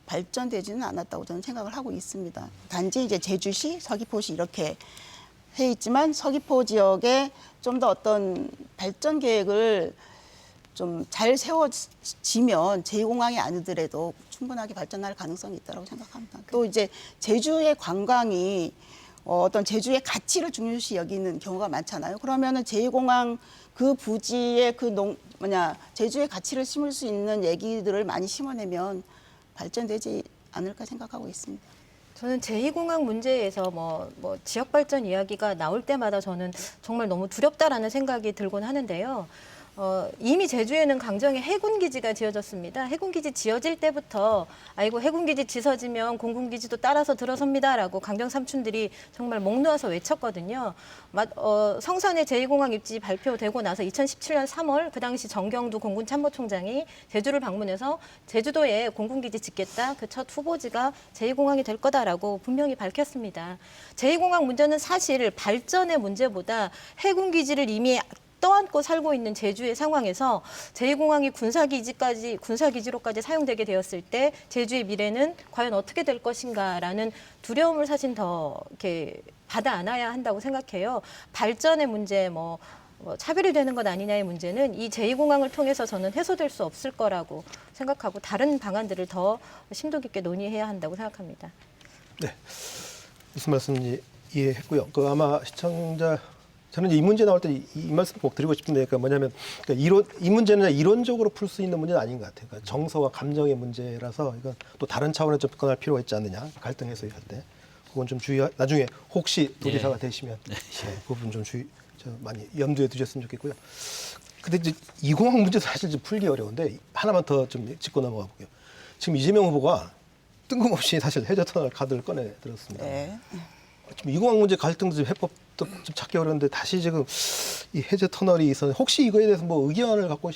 발전되지는 않았다고 저는 생각을 하고 있습니다. 단지 이제 제주시, 서귀포시 이렇게 해 있지만 서귀포 지역에 좀 더 어떤 발전 계획을 좀 잘 세워지면 제2공항이 아니더라도 충분하게 발전할 가능성이 있다고 생각합니다. 또 이제 제주의 관광이 어떤 제주의 가치를 중요시 여기는 경우가 많잖아요. 그러면은 제2공항 그 부지에 제주의 가치를 심을 수 있는 얘기들을 많이 심어내면 발전되지 않을까 생각하고 있습니다. 저는 제2공항 문제에서 뭐 지역 발전 이야기가 나올 때마다 저는 정말 너무 두렵다라는 생각이 들곤 하는데요. 이미 제주에는 강정에 해군기지가 지어졌습니다. 해군기지 지어질 때부터 아이고 해군기지 지어지면 공군기지도 따라서 들어섭니다라고 강정 삼촌들이 정말 목 놓아서 외쳤거든요. 성산의 제2공항 입지 발표되고 나서 2017년 3월 그 당시 정경두 공군참모총장이 제주를 방문해서 제주도에 공군기지 짓겠다. 그 첫 후보지가 제2공항이 될 거다라고 분명히 밝혔습니다. 제2공항 문제는 사실 발전의 문제보다 해군기지를 이미 떠안고 살고 있는 제주의 상황에서 제2공항이 군사기지로까지 사용되게 되었을 때 제주의 미래는 과연 어떻게 될 것인가라는 두려움을 사실 더 이렇게 받아 안아야 한다고 생각해요. 발전의 문제, 차별이 되는 것 아니냐의 문제는 이 제2공항을 통해서 저는 해소될 수 없을 거라고 생각하고 다른 방안들을 더 심도 깊게 논의해야 한다고 생각합니다. 네, 무슨 말씀인지 이해했고요. 아마 시청자 저는 이 문제 나올 때 이 말씀 꼭 드리고 싶은데, 뭐냐면 이 문제는 이론적으로 풀 수 있는 문제는 아닌 것 같아요. 정서와 감정의 문제라서 이건 또 다른 차원에 접근할 필요가 있지 않느냐, 갈등 해소할 때. 그건 좀 나중에 혹시 도지사가 되시면 그 부분 좀 많이 염두에 두셨으면 좋겠고요. 근데 이제 이 공항 문제 사실 좀 풀기 어려운데 하나만 더 좀 짚고 넘어가 볼게요. 지금 이재명 후보가 뜬금없이 사실 해저터널 카드를 꺼내 들었습니다. 네. 지금 이 공항 문제 갈등도 좀 해법도 좀 찾기 어려운데 다시 지금 이 해저 터널이 있었는데 혹시 이거에 대해서 뭐 의견을 갖고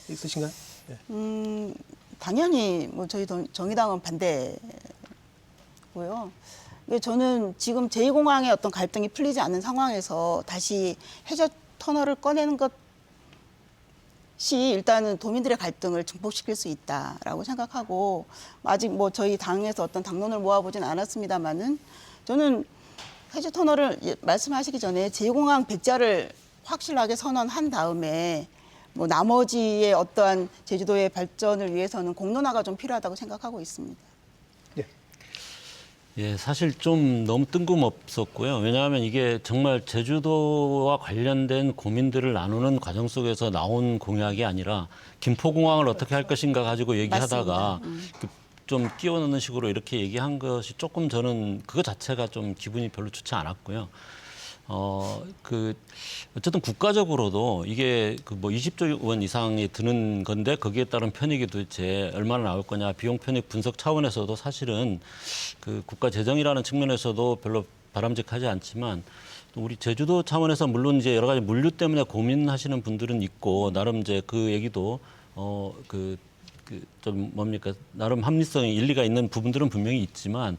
있으신가요? 네. 당연히 저희 정의당은 반대고요. 저는 지금 제2공항의 어떤 갈등이 풀리지 않는 상황에서 다시 해저 터널을 꺼내는 것이 일단은 도민들의 갈등을 증폭시킬 수 있다라고 생각하고, 아직 저희 당에서 어떤 당론을 모아보진 않았습니다만은 저는 해저 터널을 말씀하시기 전에 제2공항 백자를 확실하게 선언한 다음에 나머지의 어떠한 제주도의 발전을 위해서는 공론화가 좀 필요하다고 생각하고 있습니다. 예, 사실 좀 너무 뜬금없었고요. 왜냐하면 이게 정말 제주도와 관련된 고민들을 나누는 과정 속에서 나온 공약이 아니라 김포공항을 어떻게 할 것인가 가지고 얘기하다가 좀 끼워 넣는 식으로 이렇게 얘기한 것이 조금 저는 그거 자체가 좀 기분이 별로 좋지 않았고요. 어쨌든 국가적으로도 이게 20조 원 이상이 드는 건데 거기에 따른 편익이 도대체 얼마나 나올 거냐, 비용 편익 분석 차원에서도 사실은 국가 재정이라는 측면에서도 별로 바람직하지 않지만 또 우리 제주도 차원에서 물론 이제 여러 가지 물류 때문에 고민하시는 분들은 있고 나름 이제 그 얘기도 나름 합리성이 일리가 있는 부분들은 분명히 있지만,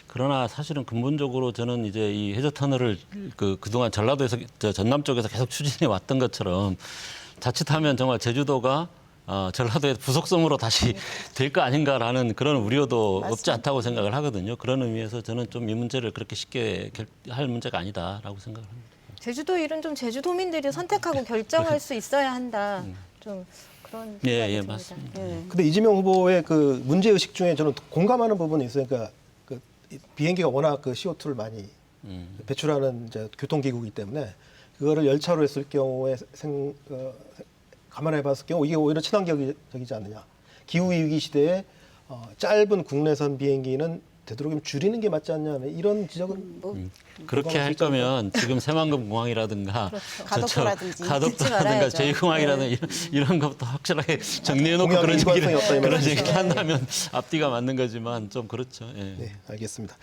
그러나 사실은 근본적으로 저는 이제 이 해저 터널을 그동안 전라도에서 전남 쪽에서 계속 추진해 왔던 것처럼 자칫하면 정말 제주도가 전라도의 부속섬으로 다시 될 거 아닌가라는 그런 우려도 맞습니다. 없지 않다고 생각을 하거든요. 그런 의미에서 저는 좀 이 문제를 그렇게 쉽게 할 문제가 아니다라고 생각을 합니다. 제주도 일은 좀 제주도민들이 선택하고 결정할 수 있어야 한다. 좀 그런 생각이 듭니다. 맞습니다. 근데 이재명 후보의 문제 의식 중에 저는 공감하는 부분이 있어요. 그러니까 비행기가 워낙 CO2를 많이 배출하는 이제 교통기구이기 때문에 그거를 열차로 했을 경우에 감안해 봤을 경우 이게 오히려 친환경적이지 않느냐. 기후 위기 시대에 짧은 국내선 비행기는 되도록이면 줄이는 게 맞지 않냐, 이런 지적은 그렇게 할 거면 지금 새만금 공항이라든가 가덕도라든지 가덕도라든가 제2공항이라든가 이런 것부터 확실하게 정리해놓고 그런 얘기를 한다면 앞뒤가 맞는 거지만 좀 그렇죠. 예. 네, 알겠습니다.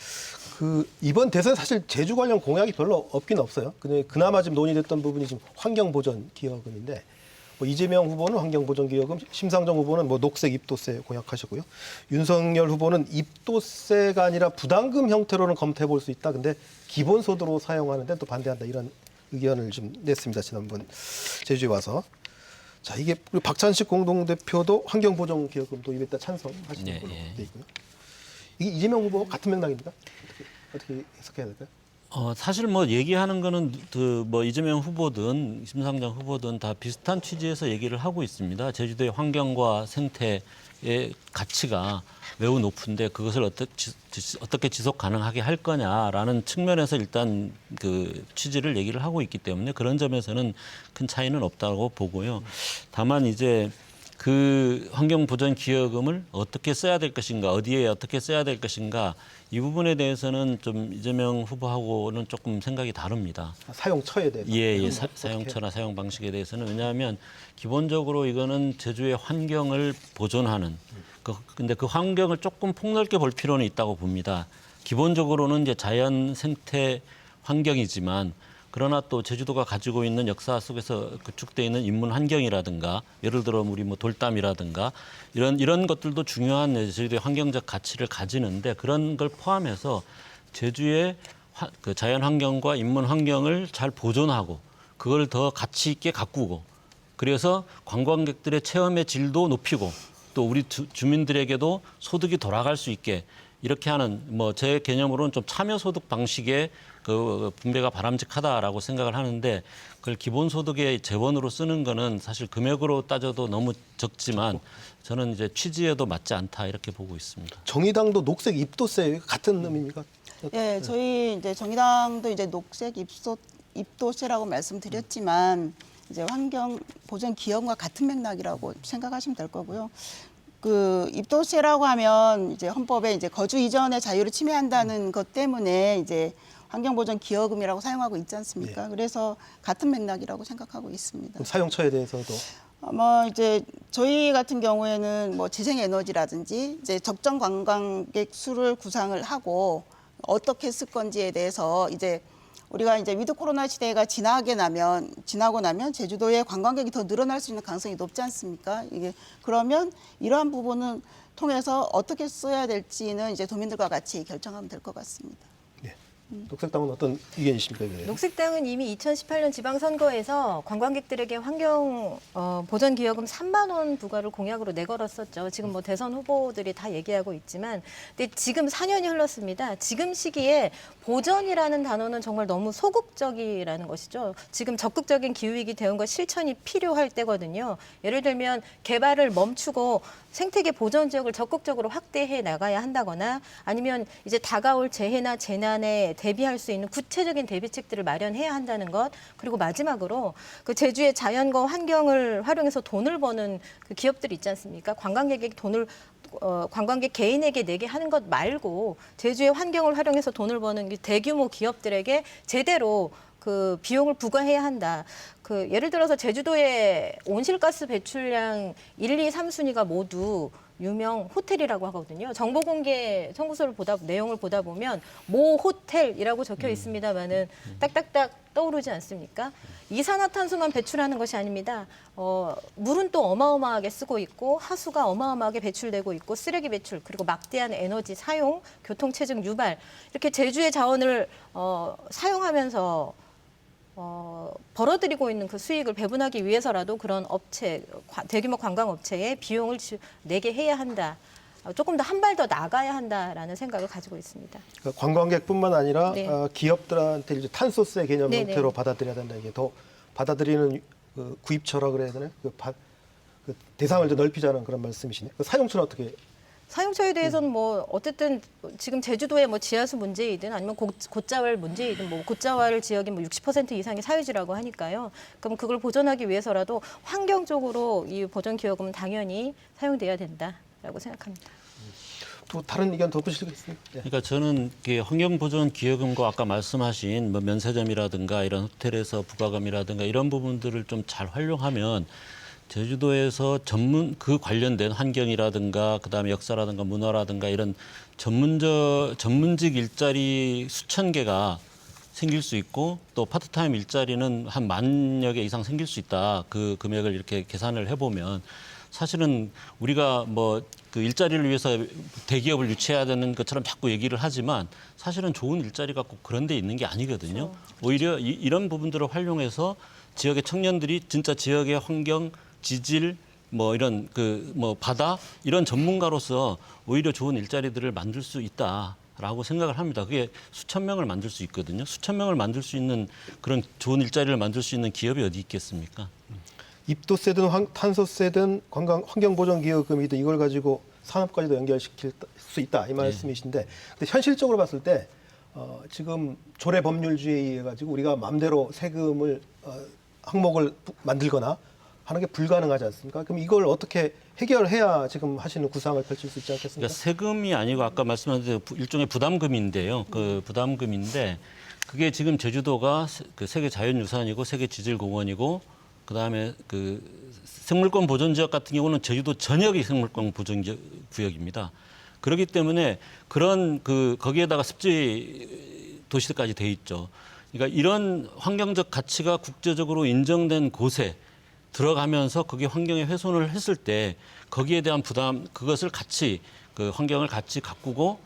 이번 대선 사실 제주 관련 공약이 별로 없긴 없어요. 그나마 지금 논의됐던 부분이 지금 환경보전 기여금인데 뭐 이재명 후보는 환경보전기여금, 심상정 후보는 뭐 녹색 입도세 공약하셨고요. 윤석열 후보는 입도세가 아니라 부담금 형태로는 검토해 볼 수 있다. 근데 기본소득으로 사용하는데 또 반대한다. 이런 의견을 좀 냈습니다. 지난번 제주에 와서. 자, 이게 박찬식 공동대표도 환경보전기여금도 입에다 찬성하시는 예, 걸로 예. 돼 있고요. 이게 이재명 후보 같은 맥락입니까? 어떻게 해석해야 될까요? 사실 뭐 얘기하는 거는 그 뭐 이재명 후보든 심상정 후보든 다 비슷한 취지에서 얘기를 하고 있습니다. 제주도의 환경과 생태의 가치가 매우 높은데 그것을 어떻게 지속 가능하게 할 거냐라는 측면에서 일단 그 취지를 얘기를 하고 있기 때문에 그런 점에서는 큰 차이는 없다고 보고요. 다만 이제 그 환경보전기여금을 어떻게 써야 될 것인가, 어디에 어떻게 써야 될 것인가 이 부분에 대해서는 좀 이재명 후보하고는 조금 생각이 다릅니다. 사용처에 대해서. 예, 사용처나 사용 방식에 대해서는 왜냐하면 기본적으로 이거는 제주의 환경을 보존하는 근데 그 환경을 조금 폭넓게 볼 필요는 있다고 봅니다. 기본적으로는 이제 자연 생태 환경이지만 그러나 또 제주도가 가지고 있는 역사 속에서 구축되어 있는 인문 환경이라든가 예를 들어 우리 뭐 돌담이라든가 이런 것들도 중요한 제주도의 환경적 가치를 가지는데 그런 걸 포함해서 제주의 그 자연 환경과 인문 환경을 잘 보존하고 그걸 더 가치 있게 가꾸고 그래서 관광객들의 체험의 질도 높이고 또 우리 주민들에게도 소득이 돌아갈 수 있게 이렇게 하는 뭐 제 개념으로는 좀 참여 소득 방식의 그 분배가 바람직하다라고 생각을 하는데 그걸 기본소득의 재원으로 쓰는 거는 사실 금액으로 따져도 너무 적지만 저는 이제 취지에도 맞지 않다 이렇게 보고 있습니다. 정의당도 녹색 입도세 같은 의미입니까? 예, 저희 이제 정의당도 이제 녹색 입도세라고 말씀드렸지만 이제 환경 보전 기업과 같은 맥락이라고 생각하시면 될 거고요. 그 입도세라고 하면 이제 헌법에 이제 거주 이전의 자유를 침해한다는 것 때문에 이제 환경보전 기여금이라고 사용하고 있지 않습니까? 예. 그래서 같은 맥락이라고 생각하고 있습니다. 그럼 사용처에 대해서도 뭐 이제 저희 같은 경우에는 뭐 재생에너지라든지 이제 적정 관광객 수를 구상을 하고 어떻게 쓸 건지에 대해서 이제 우리가 이제 위드 코로나 시대가 지나고 나면 제주도에 관광객이 더 늘어날 수 있는 가능성이 높지 않습니까? 이게 그러면 이러한 부분은 통해서 어떻게 써야 될지는 이제 도민들과 같이 결정하면 될 것 같습니다. 녹색당은 어떤 의견이십니까? 이게? 녹색당은 이미 2018년 지방선거에서 관광객들에게 환경 보전 기여금 3만 원 부과를 공약으로 내걸었었죠. 지금 뭐 대선 후보들이 다 얘기하고 있지만, 근데 지금 4년이 흘렀습니다. 지금 시기에 보전이라는 단어는 정말 너무 소극적이라는 것이죠. 지금 적극적인 기후위기 대응과 실천이 필요할 때거든요. 예를 들면 개발을 멈추고 생태계 보전 지역을 적극적으로 확대해 나가야 한다거나 아니면 이제 다가올 재해나 재난에 대비할 수 있는 구체적인 대비책들을 마련해야 한다는 것. 그리고 마지막으로 그 제주의 자연과 환경을 활용해서 돈을 버는 그 기업들 있지 않습니까? 관광객에게 돈을 관광객 개인에게 내게 하는 것 말고 제주의 환경을 활용해서 돈을 버는 대규모 기업들에게 제대로 그 비용을 부과해야 한다. 그 예를 들어서 제주도의 온실가스 배출량 1, 2, 3순위가 모두 유명 호텔이라고 하거든요. 정보 공개 청구서를 내용을 보다 보면 모 호텔이라고 적혀 있습니다만은 딱딱딱 떠오르지 않습니까? 이산화탄소만 배출하는 것이 아닙니다. 물은 또 어마어마하게 쓰고 있고 하수가 어마어마하게 배출되고 있고 쓰레기 배출 그리고 막대한 에너지 사용, 교통체증 유발 이렇게 제주의 자원을 사용하면서 벌어들이고 있는 그 수익을 배분하기 위해서라도 그런 업체, 대규모 관광업체에 비용을 내게 해야 한다. 조금 더 한 발 더 나가야 한다라는 생각을 가지고 있습니다. 그러니까 관광객뿐만 아니라 네. 기업들한테 이제 탄소세 개념 네네. 형태로 받아들여야 된다. 이게 더 받아들이는 그 구입처라 그래야 되나요? 그 대상을 좀 넓히자는 그런 말씀이시네요. 그 사용처는 어떻게? 사용처에 대해서는 뭐 어쨌든 지금 제주도의 뭐 지하수 문제이든 아니면 곶자왈 문제이든 뭐 곶자왈 지역이 뭐 60% 이상이 사유지라고 하니까요. 그럼 그걸 보존하기 위해서라도 환경적으로 이 보존 기여금은 당연히 사용돼야 된다라고 생각합니다. 또 다른 의견 덧붙이시겠습니까? 네. 그러니까 저는 환경보전 기여금과 아까 말씀하신 뭐 면세점이라든가 이런 호텔에서 부과금이라든가 이런 부분들을 좀 잘 활용하면 제주도에서 그 관련된 환경이라든가 그다음에 역사라든가 문화라든가 이런 전문직 일자리 수천 개가 생길 수 있고 또 파트타임 일자리는 한 10,000여 개 이상 생길 수 있다. 그 금액을 이렇게 계산을 해보면 사실은 우리가 뭐 그 일자리를 위해서 대기업을 유치해야 되는 것처럼 자꾸 얘기를 하지만 사실은 좋은 일자리가 꼭 그런 데 있는 게 아니거든요. 오히려 이런 부분들을 활용해서 지역의 청년들이 진짜 지역의 환경, 지질, 뭐 이런 그 뭐 바다 이런 전문가로서 오히려 좋은 일자리들을 만들 수 있다라고 생각을 합니다. 그게 수천 명을 만들 수 있거든요. 수천 명을 만들 수 있는 그런 좋은 일자리를 만들 수 있는 기업이 어디 있겠습니까? 입도세든 탄소세든 환경보전기여금이든 이걸 가지고 산업까지도 연결시킬 수 있다 이 말씀이신데 근데 현실적으로 봤을 때 지금 조례 법률주의에 의해 가지고 우리가 마음대로 세금을 항목을 만들거나 하는 게 불가능하지 않습니까? 그럼 이걸 어떻게 해결해야 지금 하시는 구상을 펼칠 수 있지 않겠습니까? 그러니까 세금이 아니고 아까 말씀하신 대로 일종의 부담금인데요. 그 부담금인데 그게 지금 제주도가 그 세계 자연유산이고 세계 지질공원이고 그다음에 그 생물권 보존 지역 같은 경우는 제주도 전역이 생물권 보존 구역입니다. 그렇기 때문에 그런 그 거기에다가 습지 도시까지 돼 있죠. 그러니까 이런 환경적 가치가 국제적으로 인정된 곳에 들어가면서 그게 환경에 훼손을 했을 때 거기에 대한 부담 그것을 같이 그 환경을 같이 가꾸고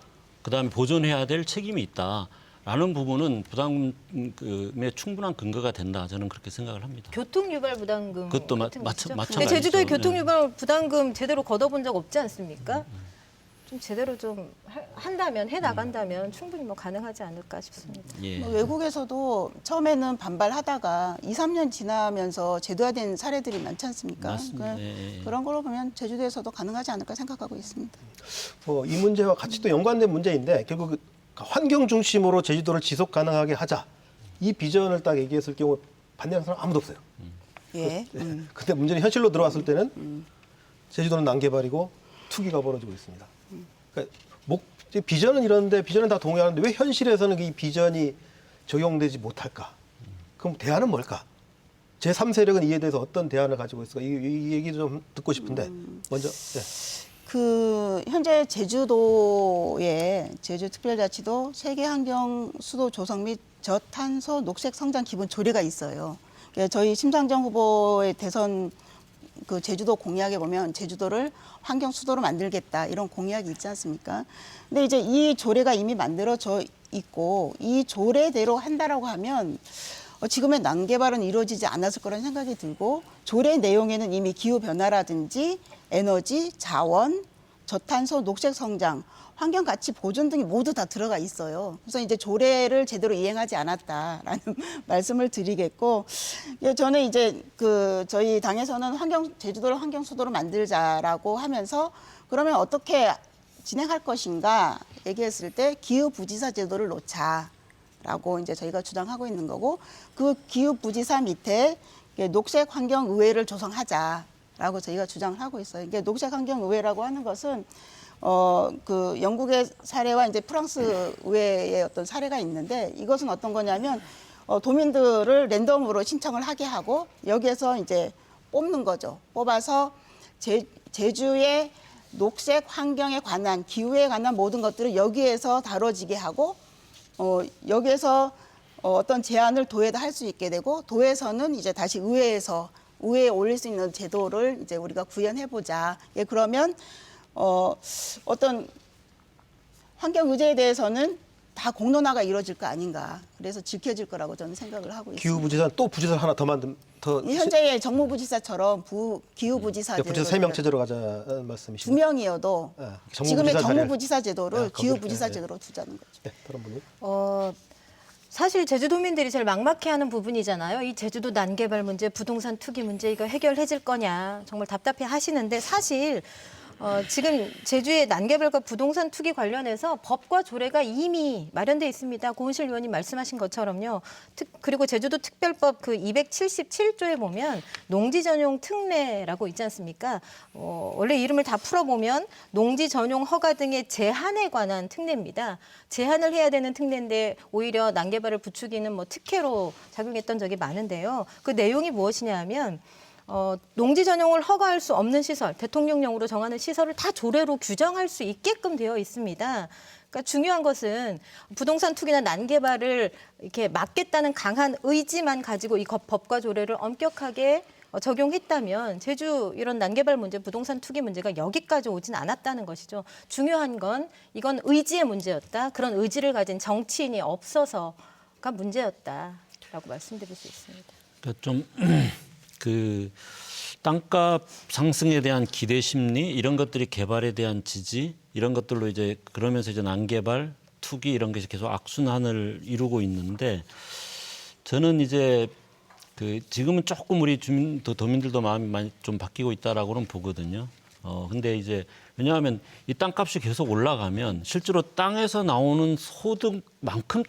그다음에 보존해야 될 책임이 있다라는 부분은 부담금에 충분한 근거가 된다. 저는 그렇게 생각을 합니다. 교통유발 부담금 그것도 같은 마찬가지죠. 거죠. 마찬가지죠. 근데 제주도에 네. 교통유발 부담금 제대로 걷어본 적 없지 않습니까? 좀 제대로 좀 한다면 해 나간다면 충분히 뭐 가능하지 않을까 싶습니다. 예. 뭐 외국에서도 처음에는 반발하다가 2, 3년 지나면서 제도화된 사례들이 많지 않습니까? 맞습니다. 그, 예. 그런 걸로 보면 제주도에서도 가능하지 않을까 생각하고 있습니다. 이 문제와 같이 또 연관된 문제인데 결국 그 환경 중심으로 제주도를 지속 가능하게 하자 이 비전을 딱 얘기했을 경우 반대하는 사람 아무도 없어요. 예. 근데 문제는 현실로 들어왔을 때는 제주도는 난개발이고 투기가 벌어지고 있습니다. 그러니까 비전은 이런데 비전은 다 동의하는데 왜 현실에서는 이 비전이 적용되지 못할까? 그럼 대안은 뭘까? 제3세력은 이에 대해서 어떤 대안을 가지고 있을까? 이 얘기 좀 듣고 싶은데 먼저. 네. 그 현재 제주도의 제주특별자치도 세계환경 수도 조성 및 저탄소 녹색 성장 기본 조례가 있어요. 그러니까 저희 심상정 후보의 대선 그 제주도 공약에 보면 제주도를 환경 수도로 만들겠다 이런 공약이 있지 않습니까? 근데 이제 이 조례가 이미 만들어져 있고 이 조례대로 한다라고 하면 지금의 난개발은 이루어지지 않았을 거라는 생각이 들고 조례 내용에는 이미 기후 변화라든지 에너지, 자원, 저탄소, 녹색 성장, 환경 가치 보존 등이 모두 다 들어가 있어요. 그래서 이제 조례를 제대로 이행하지 않았다라는 말씀을 드리겠고, 저는 이제 그 저희 당에서는 제주도를 환경 수도로 만들자라고 하면서 그러면 어떻게 진행할 것인가 얘기했을 때 기후부지사 제도를 놓자라고 이제 저희가 주장하고 있는 거고, 그 기후부지사 밑에 녹색 환경 의회를 조성하자라고 저희가 주장을 하고 있어요. 이게 녹색 환경 의회라고 하는 것은 그 영국의 사례와 이제 프랑스 의회의 어떤 사례가 있는데 이것은 어떤 거냐면 도민들을 랜덤으로 신청을 하게 하고 여기에서 이제 뽑는 거죠. 뽑아서 제주의 녹색 환경에 관한 기후에 관한 모든 것들을 여기에서 다뤄지게 하고 여기에서 어떤 제안을 도에다 할 수 있게 되고 도에서는 이제 다시 의회에 올릴 수 있는 제도를 이제 우리가 구현해 보자. 예, 그러면 어떤 환경 의제에 대해서는 다 공론화가 이루어질 거 아닌가. 그래서 지켜질 거라고 저는 생각을 하고 있습니다. 기후부지사는 또 부지사 하나 더 현재의 정무부지사처럼 기후부지사 부지사 3명 체제로 가자는 말씀이시죠? 2명이어도 네, 지금의 정무부지사 정무부지사 제도를 거기를- 기후부지사 네. 제도로 두자는 거죠. 네, 다른 분이. 사실 제주도민들이 제일 막막해하는 부분이잖아요. 이 제주도 난개발 문제, 부동산 투기 문제 이거 해결해질 거냐 정말 답답해 하시는데 사실 지금 제주의 난개발과 부동산 투기 관련해서 법과 조례가 이미 마련돼 있습니다. 고은실 의원님 말씀하신 것처럼요. 그리고 제주도 특별법 그 277조에 보면 농지 전용 특례라고 있지 않습니까? 원래 이름을 다 풀어보면 농지 전용 허가 등의 제한에 관한 특례입니다. 제한을 해야 되는 특례인데 오히려 난개발을 부추기는 뭐 특혜로 작용했던 적이 많은데요. 그 내용이 무엇이냐 하면 농지 전용을 허가할 수 없는 시설, 대통령령으로 정하는 시설을 다 조례로 규정할 수 있게끔 되어 있습니다. 그러니까 중요한 것은 부동산 투기나 난개발을 이렇게 막겠다는 강한 의지만 가지고 이 법과 조례를 엄격하게 적용했다면 제주 이런 난개발 문제, 부동산 투기 문제가 여기까지 오진 않았다는 것이죠. 중요한 건 이건 의지의 문제였다. 그런 의지를 가진 정치인이 없어서가 문제였다라고 말씀드릴 수 있습니다. 그러니까 좀 그 땅값 상승에 대한 기대 심리 이런 것들이 개발에 대한 지지 이런 것들로 이제 그러면서 이제 난개발, 투기 이런 것이 계속 악순환을 이루고 있는데 저는 이제 그 지금은 조금 우리 도민들도 마음이 많이 좀 바뀌고 있다라고는 보거든요. 근데 이제 왜냐하면 이 땅값이 계속 올라가면 실제로 땅에서 나오는 소득만큼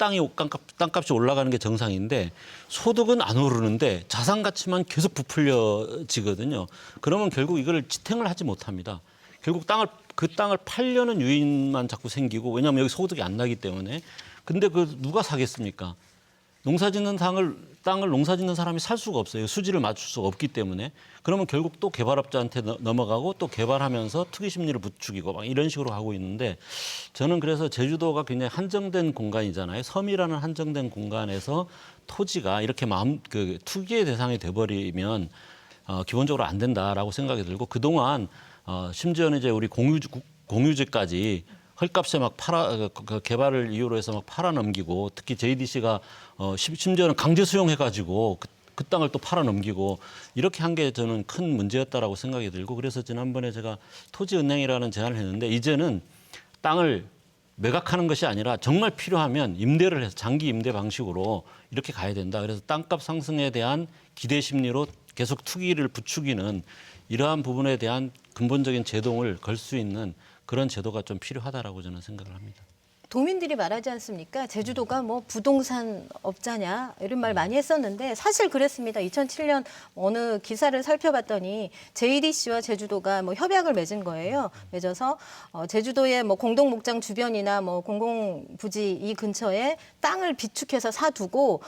땅값이 올라가는 게 정상인데 소득은 안 오르는데 자산 가치만 계속 부풀려지거든요. 그러면 결국 이걸 지탱을 하지 못합니다. 결국 그 땅을 팔려는 유인만 자꾸 생기고 왜냐하면 여기 소득이 안 나기 때문에. 근데 그 누가 사겠습니까? 농사짓는 땅을 농사짓는 사람이 살 수가 없어요. 수지를 맞출 수가 없기 때문에. 그러면 결국 또 개발업자한테 넘어가고 또 개발하면서 투기 심리를 부추기고 막 이런 식으로 하고 있는데 저는 그래서 제주도가 굉장히 한정된 공간이잖아요. 섬이라는 한정된 공간에서 토지가 이렇게 투기의 대상이 돼버리면 기본적으로 안 된다라고 생각이 들고 그동안 심지어는 이제 우리 공유지까지 헐값에 막 그 개발을 이유로 해서 막 팔아넘기고 특히 JDC가 심지어는 강제 수용해가지고 그 땅을 또 팔아넘기고 이렇게 한 게 저는 큰 문제였다라고 생각이 들고 그래서 지난번에 제가 토지은행이라는 제안을 했는데 이제는 땅을 매각하는 것이 아니라 정말 필요하면 임대를 해서 장기 임대 방식으로 이렇게 가야 된다. 그래서 땅값 상승에 대한 기대 심리로 계속 투기를 부추기는 이러한 부분에 대한 근본적인 제동을 걸 수 있는 그런 제도가 좀 필요하다라고 저는 생각을 합니다. 도민들이 말하지 않습니까? 제주도가 뭐 부동산 업자냐 이런 말 많이 했었는데 사실 그랬습니다. 2007년 어느 기사를 살펴봤더니 JDC와 제주도가 뭐 협약을 맺은 거예요. 맺어서 제주도의 뭐 공동 목장 주변이나 뭐 공공 부지 이 근처에 땅을 비축해서 사두고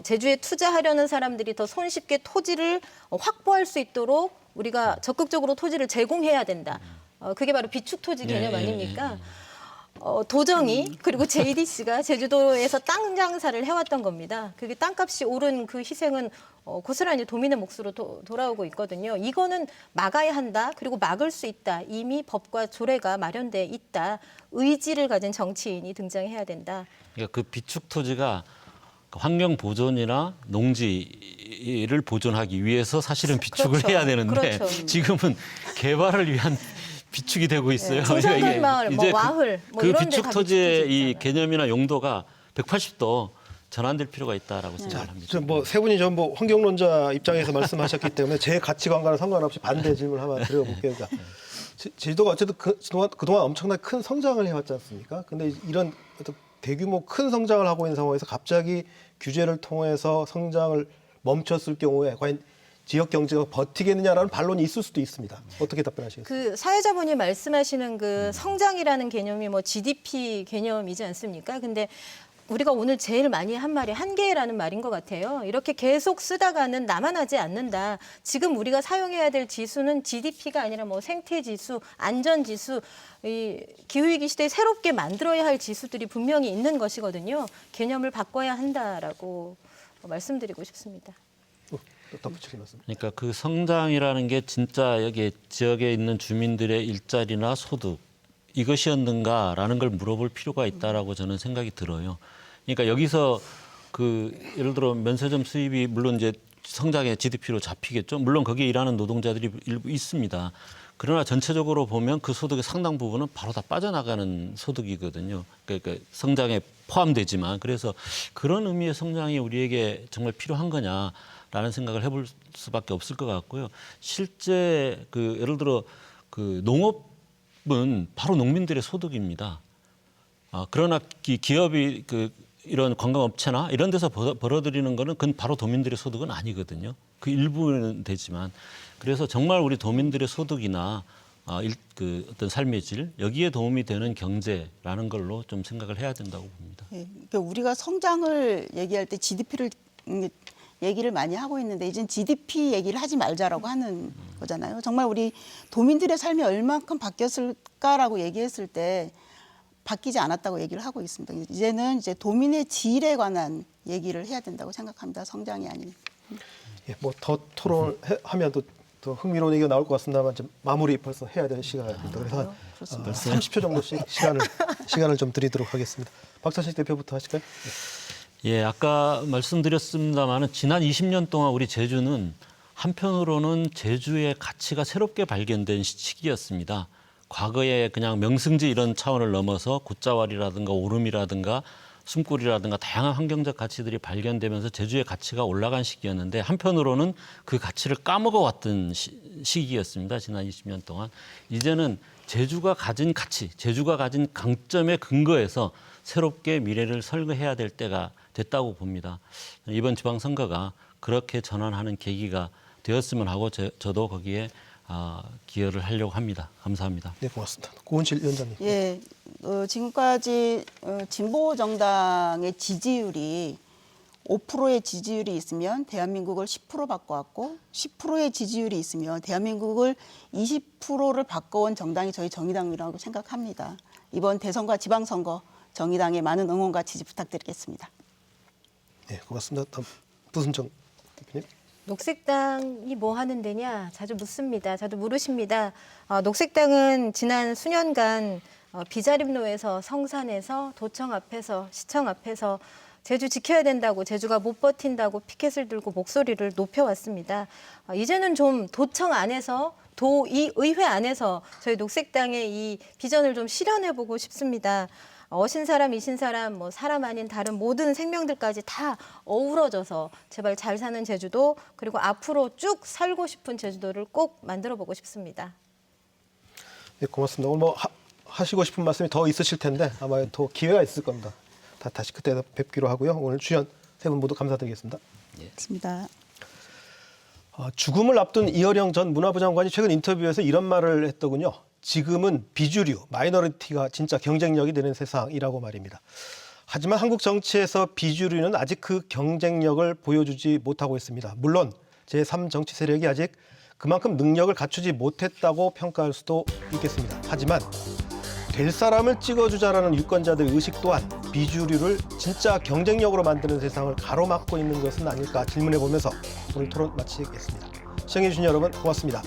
제주에 투자하려는 사람들이 더 손쉽게 토지를 확보할 수 있도록 우리가 적극적으로 토지를 제공해야 된다. 그게 바로 비축 토지 개념 아닙니까? 도정이 그리고 JDC가 제주도에서 땅 장사를 해왔던 겁니다. 그게 땅값이 오른 그 희생은 고스란히 도민의 몫으로 돌아오고 있거든요. 이거는 막아야 한다. 그리고 막을 수 있다. 이미 법과 조례가 마련돼 있다. 의지를 가진 정치인이 등장해야 된다. 그러니까 그 비축 토지가 환경 보존이나 농지를 보존하기 위해서 사실은 비축을 그렇죠. 해야 되는데 그렇죠. 지금은 개발을 위한 비축이 되고 있어요. 징산돌 마을, 뭐 이제 와흘, 뭐 그 이런 데 비축 다 토지의 비축 토지 이 있잖아요. 개념이나 용도가 180도 전환될 필요가 있다라고 생각을 합니다. 세 분이 전부 환경론자 입장에서 말씀하셨기 때문에 제 가치관과는 상관없이 반대 질문 하나 드려볼게요. 그러니까 제주도가 어쨌든 그동안 엄청나게 큰 성장을 해왔지 않습니까? 근데 이런 어떤 대규모 큰 성장을 하고 있는 상황에서 갑자기 규제를 통해서 성장을 멈췄을 경우에 과연 지역 경제가 버티겠느냐라는 반론이 있을 수도 있습니다. 어떻게 답변하시겠어요? 그 사회자분이 말씀하시는 그 성장이라는 개념이 뭐 GDP 개념이지 않습니까? 근데 우리가 오늘 제일 많이 한 말이 한계라는 말인 것 같아요. 이렇게 계속 쓰다가는 남아나지 않는다. 지금 우리가 사용해야 될 지수는 GDP가 아니라 뭐 생태지수, 안전지수, 이 기후위기 시대에 새롭게 만들어야 할 지수들이 분명히 있는 것이거든요. 개념을 바꿔야 한다라고 말씀드리고 싶습니다. 또 덧붙이기 말씀. 그러니까 그 성장이라는 게 진짜 여기 지역에 있는 주민들의 일자리나 소득 이것이었는가라는 걸 물어볼 필요가 있다라고 저는 생각이 들어요. 그러니까 여기서 그 예를 들어 면세점 수입이 물론 이제 성장의 GDP로 잡히겠죠. 물론 거기에 일하는 노동자들이 일부 있습니다. 그러나 전체적으로 보면 그 소득의 상당 부분은 바로 다 빠져나가는 소득이거든요. 그러니까 성장에 포함되지만 그래서 그런 의미의 성장이 우리에게 정말 필요한 거냐라는 생각을 해볼 수밖에 없을 것 같고요. 실제 그 예를 들어 그 농업은 바로 농민들의 소득입니다. 그러나 기업이 그 이런 관광업체나 이런 데서 벌어들이는 거는 그건 바로 도민들의 소득은 아니거든요. 그 일부는 되지만 그래서 정말 우리 도민들의 소득이나 그 어떤 삶의 질 여기에 도움이 되는 경제라는 걸로 좀 생각을 해야 된다고 봅니다. 예, 그러니까 우리가 성장을 얘기할 때 GDP를 얘기를 많이 하고 있는데 이젠 GDP 얘기를 하지 말자라고 하는 거잖아요. 정말 우리 도민들의 삶이 얼만큼 바뀌었을까라고 얘기했을 때 바뀌지 않았다고 얘기를 하고 있습니다. 이제는 이제 도민의 질에 관한 얘기를 해야 된다고 생각합니다. 성장이 아닌. 예, 뭐 더 토론하면 더 흥미로운 얘기가 나올 것 같습니다만 좀 마무리 벌써 해야 될 시간입니다. 그래서 한 30초 정도씩 시간을 좀 드리도록 하겠습니다. 박찬식 대표부터 하실까요? 예, 아까 말씀드렸습니다마는 지난 20년 동안 우리 제주는 한편으로는 제주의 가치가 새롭게 발견된 시기였습니다. 과거에 그냥 명승지 이런 차원을 넘어서 굿자왈이라든가 오름이라든가 숨골이라든가 다양한 환경적 가치들이 발견되면서 제주의 가치가 올라간 시기였는데 한편으로는 그 가치를 까먹어왔던 시기였습니다. 지난 20년 동안. 이제는 제주가 가진 가치, 제주가 가진 강점에 근거해서 새롭게 미래를 설계해야 될 때가 됐다고 봅니다. 이번 지방선거가 그렇게 전환하는 계기가 되었으면 하고 저도 거기에 기여를 하려고 합니다. 감사합니다. 네, 고맙습니다. 고은실 위원장님. 예, 지금까지 진보 정당의 지지율이 5%의 지지율이 있으면 대한민국을 10% 바꿔왔고 10%의 지지율이 있으면 대한민국을 20%를 바꿔온 정당이 저희 정의당이라고 생각합니다. 이번 대선과 지방선거 정의당의 많은 응원과 지지 부탁드리겠습니다. 네, 고맙습니다. 다음 부순정 대표님. 녹색당이 뭐 하는 데냐 자주 묻습니다. 자주 물으십니다. 녹색당은 지난 수년간 비자립로에서 성산에서 도청 앞에서 시청 앞에서 제주 지켜야 된다고 제주가 못 버틴다고 피켓을 들고 목소리를 높여왔습니다. 이제는 좀 도청 안에서 도의회 안에서 저희 녹색당의 이 비전을 좀 실현해보고 싶습니다. 어신사람, 이신사람, 뭐 사람 아닌 다른 모든 생명들까지 다 어우러져서 제발 잘 사는 제주도 그리고 앞으로 쭉 살고 싶은 제주도를 꼭 만들어보고 싶습니다. 네, 고맙습니다. 오늘 뭐 하시고 싶은 말씀이 더 있으실 텐데 아마 더 기회가 있을 겁니다. 다시 그때 뵙기로 하고요. 오늘 출연 세 분 모두 감사드리겠습니다. 고맙습니다. 죽음을 앞둔 이어령 전 문화부 장관이 최근 인터뷰에서 이런 말을 했더군요. 지금은 비주류, 마이너리티가 진짜 경쟁력이 되는 세상이라고 말입니다. 하지만 한국 정치에서 비주류는 아직 그 경쟁력을 보여주지 못하고 있습니다. 물론 제3정치 세력이 아직 그만큼 능력을 갖추지 못했다고 평가할 수도 있겠습니다. 하지만 될 사람을 찍어주자라는 유권자들의 의식 또한 비주류를 진짜 경쟁력으로 만드는 세상을 가로막고 있는 것은 아닐까 질문해보면서 오늘 토론 마치겠습니다. 시청해주신 여러분 고맙습니다.